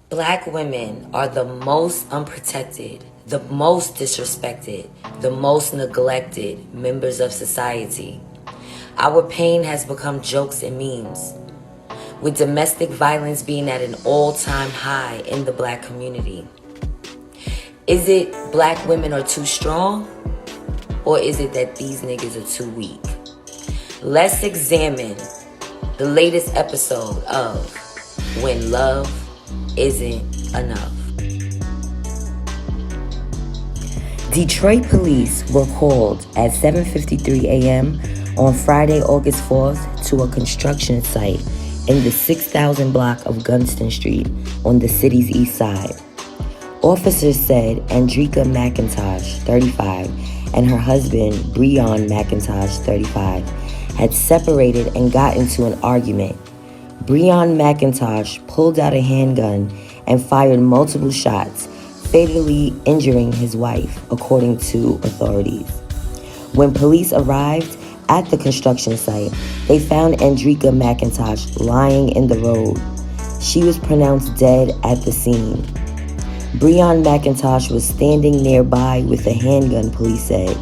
Black women are the most unprotected, the most disrespected, the most neglected members of society. Our pain has become jokes and memes, with domestic violence being at an all-time high in the Black community. Is it Black women are too strong? Or is it that these niggas are too weak? Let's examine the latest episode of When Love Isn't Enough. Detroit police were called at 7:53 a.m. on Friday, August 4th to a construction site in the 6000 block of Gunston Street on the city's east side. Officers said Andrika McIntosh, 35, and her husband, Breon McIntosh, 35, had separated and got into an argument. Breon McIntosh pulled out a handgun and fired multiple shots, fatally injuring his wife, according to authorities. When police arrived at the construction site, they found Andrika McIntosh lying in the road. She was pronounced dead at the scene. Breon McIntosh was standing nearby with a handgun, police said.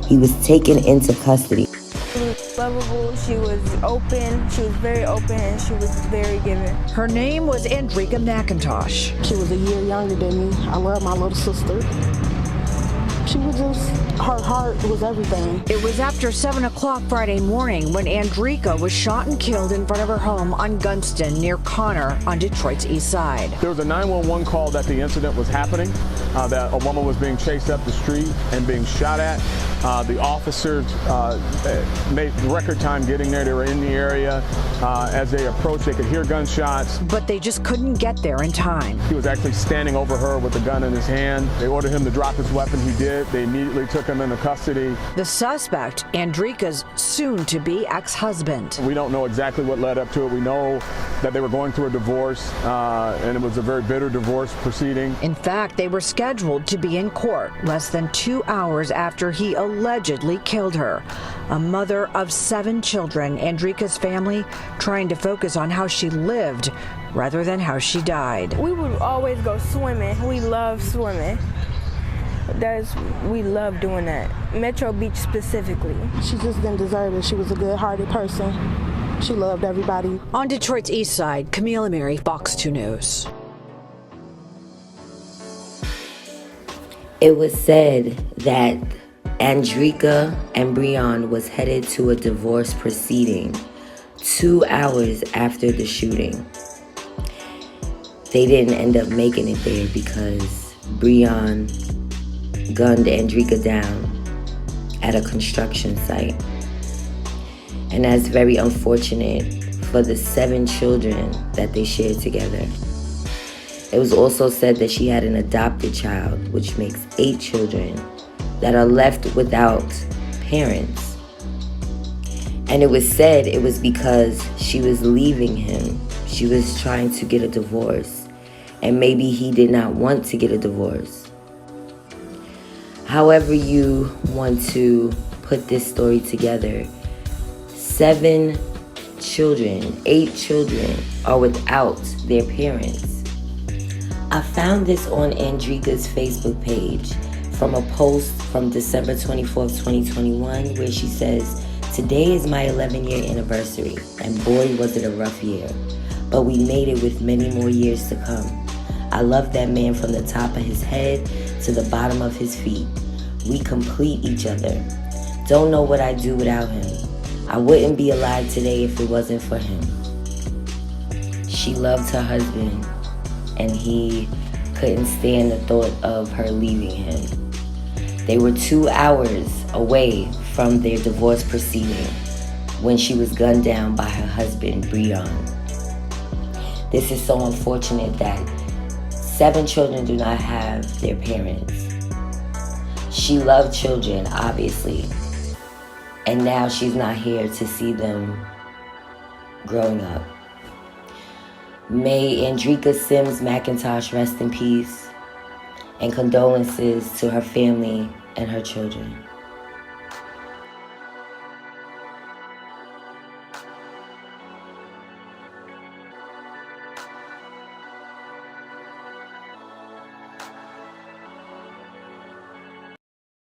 He was taken into custody. She was lovable, she was open, she was very open, and she was very giving. Her name was Andrika McIntosh. She was a year younger than me. I love my little sister. She was just, her heart was everything. It was after 7 o'clock Friday morning when Andrika was shot and killed in front of her home on Gunston near Connor on Detroit's east side. There was a 911 call that the incident was happening, that a woman was being chased up the street and being shot at. The officers made record time getting there. They were in the area. As they approached, they could hear gunshots. But they just couldn't get there in time. He was actually standing over her with a gun in his hand. They ordered him to drop his weapon. He did. They immediately took him into custody. The suspect, Andrika's soon-to-be ex-husband. We don't know exactly what led up to it. We know that they were going through a divorce, and it was a very bitter divorce proceeding. In fact, they were scheduled to be in court less than 2 hours after he allegedly killed her. A mother of 7 children, Andrika's family trying to focus on how she lived rather than how she died. We would always go swimming. We love swimming. We love doing that. Metro Beach specifically. She just didn't deserve it. She was a good-hearted person. She loved everybody. On Detroit's east side, Camila Mary, Fox 2 News. It was said that Andrika and Breon was headed to a divorce proceeding 2 hours after the shooting. They didn't end up making it there because Breon gunned Andrika down at a construction site. And that's very unfortunate for the 7 children that they shared together. It was also said that she had an adopted child, which makes 8 children that are left without parents. And it was said it was because she was leaving him. She was trying to get a divorce, and maybe he did not want to get a divorce. However you want to put this story together, 7 children, 8 children are without their parents. I found this on Andrika's Facebook page from a post from December 24th, 2021, where she says, "Today is my 11-year anniversary, and boy was it a rough year, but we made it with many more years to come. I love that man from the top of his head to the bottom of his feet. We complete each other. Don't know what I'd do without him. I wouldn't be alive today if it wasn't for him." She loved her husband, and he couldn't stand the thought of her leaving him. They were 2 hours away from their divorce proceeding when she was gunned down by her husband, Breon. This is so unfortunate that 7 children do not have their parents. She loved children, obviously, and now she's not here to see them growing up. May Andrika Sims McIntosh rest in peace, and condolences to her family and her children.